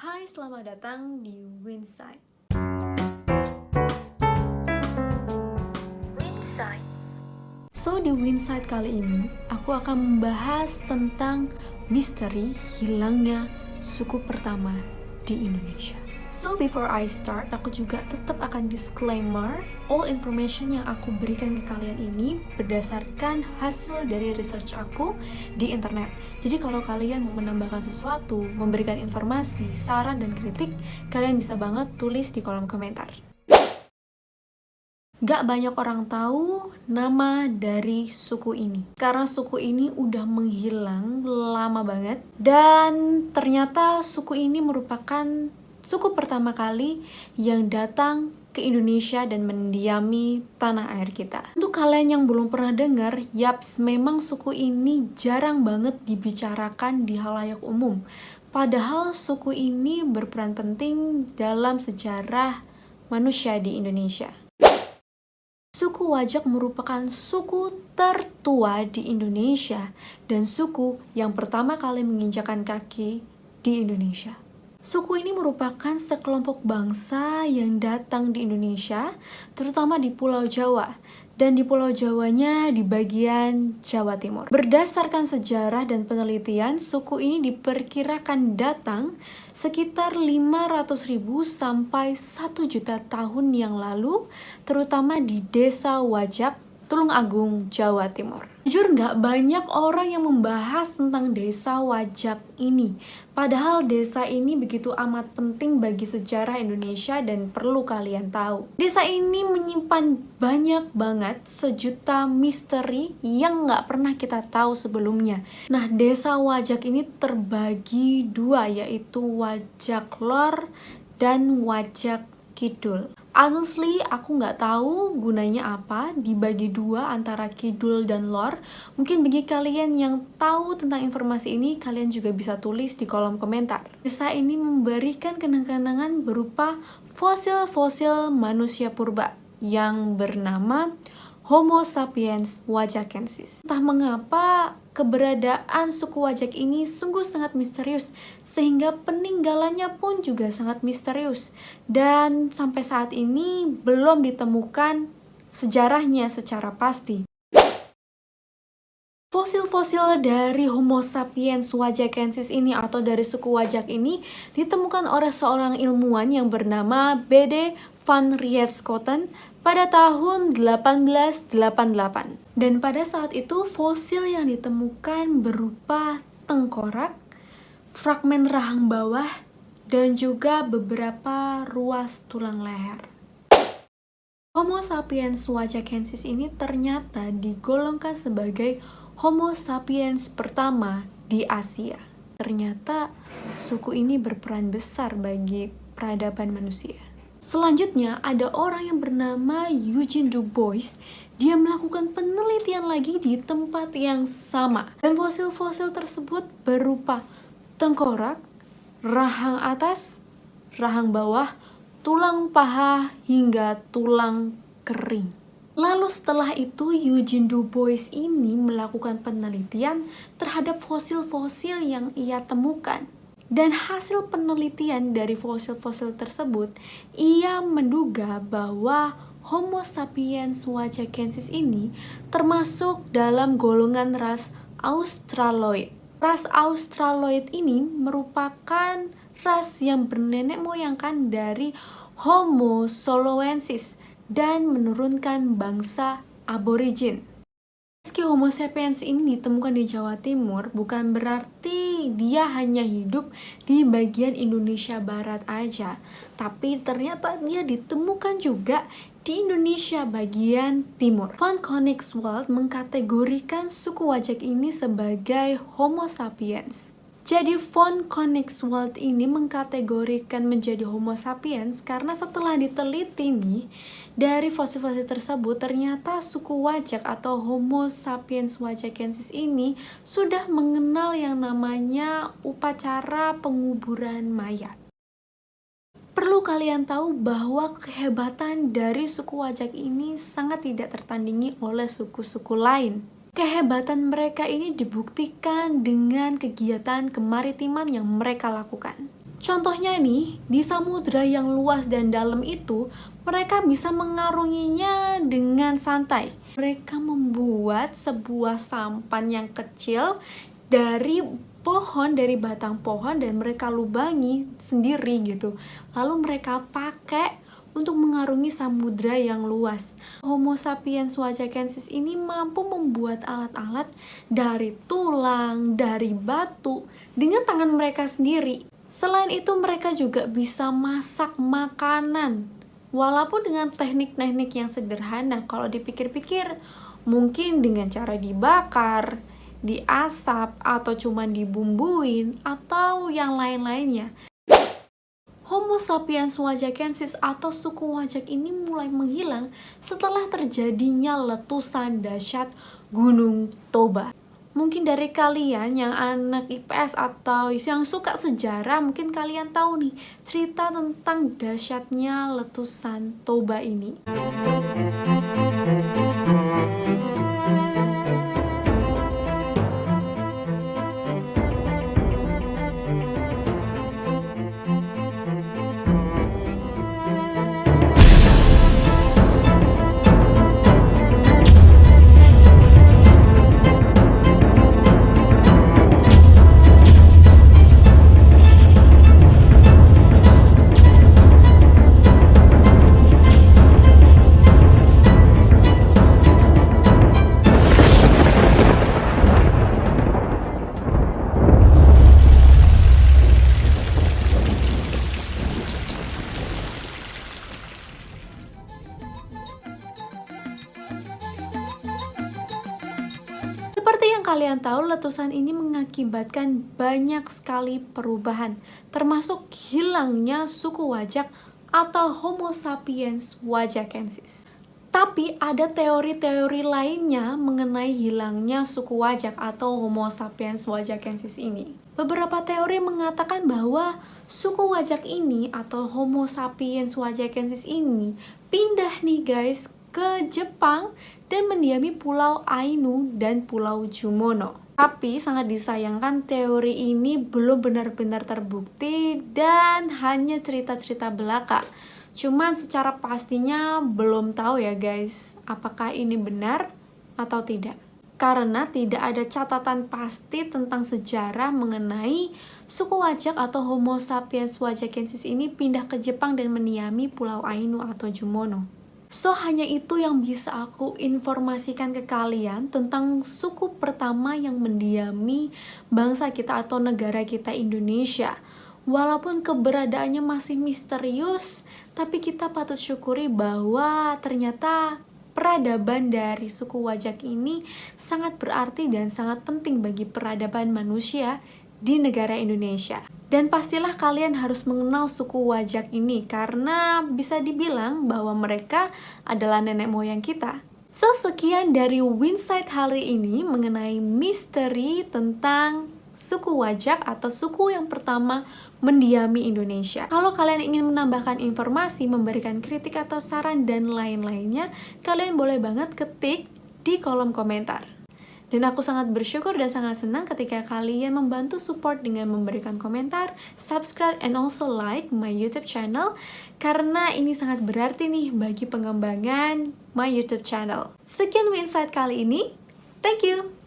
Hai, selamat datang di Winside. Di Winside kali ini, aku akan membahas tentang misteri hilangnya suku pertama di Indonesia. Before I start, aku juga tetap akan disclaimer, all information yang aku berikan ke kalian ini berdasarkan hasil dari research aku di internet. Jadi kalau kalian mau menambahkan sesuatu, memberikan informasi, saran, dan kritik, kalian bisa banget tulis di kolom komentar. Gak banyak orang tahu nama dari suku ini, karena suku ini udah menghilang lama banget. Dan ternyata suku ini merupakan suku pertama kali yang datang ke Indonesia dan mendiami tanah air kita. Untuk kalian yang belum pernah dengar, yaps, memang suku ini jarang banget dibicarakan di halayak umum. Padahal suku ini berperan penting dalam sejarah manusia di Indonesia. Suku Wajak merupakan suku tertua di Indonesia dan suku yang pertama kali menginjakan kaki di Indonesia. Suku ini merupakan sekelompok bangsa yang datang di Indonesia, terutama di Pulau Jawa, dan di Pulau Jawanya di bagian Jawa Timur. Berdasarkan sejarah dan penelitian, suku ini diperkirakan datang sekitar 500.000 sampai 1 juta tahun yang lalu, terutama di Desa Wajak, Tulungagung, Jawa Timur. Jujur nggak banyak orang yang membahas tentang Desa Wajak ini. Padahal desa ini begitu amat penting bagi sejarah Indonesia dan perlu kalian tahu. Desa ini menyimpan banyak banget sejuta misteri yang nggak pernah kita tahu sebelumnya. Nah, Desa Wajak ini terbagi dua, yaitu Wajak Lor dan Wajak Kidul. Honestly, aku nggak tahu gunanya apa dibagi dua antara kidul dan lor. Mungkin bagi kalian yang tahu tentang informasi ini, kalian juga bisa tulis di kolom komentar. Desa ini memberikan kenang-kenangan berupa fosil-fosil manusia purba yang bernama Homo sapiens wajakensis. Entah mengapa keberadaan suku Wajak ini sungguh sangat misterius, sehingga peninggalannya pun juga sangat misterius. Dan sampai saat ini belum ditemukan sejarahnya secara pasti. Fosil-fosil dari Homo sapiens wajakensis ini atau dari suku Wajak ini ditemukan oleh seorang ilmuwan yang bernama B.D. van Rietschoten pada tahun 1888. Dan pada saat itu fosil yang ditemukan berupa tengkorak, fragmen rahang bawah, dan juga beberapa ruas tulang leher. Homo sapiens wajakensis ini ternyata digolongkan sebagai Homo sapiens pertama di Asia. Ternyata suku ini berperan besar bagi peradaban manusia. Selanjutnya ada orang yang bernama Eugene Du Bois. Dia melakukan penelitian lagi di tempat yang sama. Dan fosil-fosil tersebut berupa tengkorak, rahang atas, rahang bawah, tulang paha, hingga tulang kering. Lalu setelah itu Eugene Du Bois ini melakukan penelitian terhadap fosil-fosil yang ia temukan. Dan hasil penelitian dari fosil-fosil tersebut, ia menduga bahwa Homo sapiens wajakensis ini termasuk dalam golongan ras Australoid. Ras Australoid ini merupakan ras yang bernenek moyangkan dari Homo soloensis dan menurunkan bangsa aborigin. Meski Homo sapiens ini ditemukan di Jawa Timur, bukan berarti dia hanya hidup di bagian Indonesia Barat aja, tapi ternyata dia ditemukan juga di Indonesia bagian Timur. Von Koenigswald mengkategorikan suku Wajak ini sebagai Homo sapiens. Jadi von Koenigswald ini mengkategorikan menjadi Homo sapiens karena setelah diteliti nih, dari fosil-fosil tersebut ternyata suku Wajak atau Homo sapiens wajakensis ini sudah mengenal yang namanya upacara penguburan mayat. Perlu kalian tahu bahwa kehebatan dari suku Wajak ini sangat tidak tertandingi oleh suku-suku lain. Kehebatan mereka ini dibuktikan dengan kegiatan kemaritiman yang mereka lakukan. Contohnya nih, di samudra yang luas dan dalam itu, mereka bisa mengarunginya dengan santai. Mereka membuat sebuah sampan yang kecil dari pohon, dari batang pohon, dan mereka lubangi sendiri gitu. Lalu mereka pakai untuk mengarungi samudra yang luas. Homo sapiens wajakensis ini mampu membuat alat-alat dari tulang, dari batu, dengan tangan mereka sendiri. Selain itu, mereka juga bisa masak makanan. Walaupun dengan teknik-teknik yang sederhana, kalau dipikir-pikir, mungkin dengan cara dibakar, diasap, atau cuma dibumbuin, atau yang lain-lainnya. Homo sapiens wajakensis atau suku wajak ini mulai menghilang setelah terjadinya letusan dahsyat Gunung Toba. Mungkin dari kalian yang anak IPS atau yang suka sejarah, mungkin kalian tahu nih cerita tentang dahsyatnya letusan Toba ini. Seperti yang kalian tahu, letusan ini mengakibatkan banyak sekali perubahan, termasuk hilangnya suku wajak atau Homo sapiens wajakensis. Tapi ada teori-teori lainnya mengenai hilangnya suku wajak atau Homo sapiens wajakensis ini. Beberapa teori mengatakan bahwa suku wajak ini atau Homo sapiens wajakensis ini pindah nih guys ke Jepang dan mendiami Pulau Ainu dan Pulau Jumono. Tapi sangat disayangkan teori ini belum benar-benar terbukti dan hanya cerita-cerita belaka. Cuman secara pastinya belum tahu ya guys, apakah ini benar atau tidak. Karena tidak ada catatan pasti tentang sejarah mengenai suku wajak atau Homo sapiens wajakensis ini pindah ke Jepang dan mendiami Pulau Ainu atau Jumono. So, hanya itu yang bisa aku informasikan ke kalian tentang suku pertama yang mendiami bangsa kita atau negara kita Indonesia. Walaupun keberadaannya masih misterius, tapi kita patut syukuri bahwa ternyata peradaban dari suku wajak ini sangat berarti dan sangat penting bagi peradaban manusia di negara Indonesia. Dan pastilah kalian harus mengenal suku wajak ini karena bisa dibilang bahwa mereka adalah nenek moyang kita. So, sekian dari Winsight hari ini mengenai misteri tentang suku wajak atau suku yang pertama mendiami Indonesia. Kalau kalian ingin menambahkan informasi, memberikan kritik atau saran dan lain-lainnya, kalian boleh banget ketik di kolom komentar. Dan aku sangat bersyukur dan sangat senang ketika kalian membantu support dengan memberikan komentar, subscribe, and also like my YouTube channel karena ini sangat berarti nih bagi pengembangan my YouTube channel. Sekian Winsight kali ini. Thank you!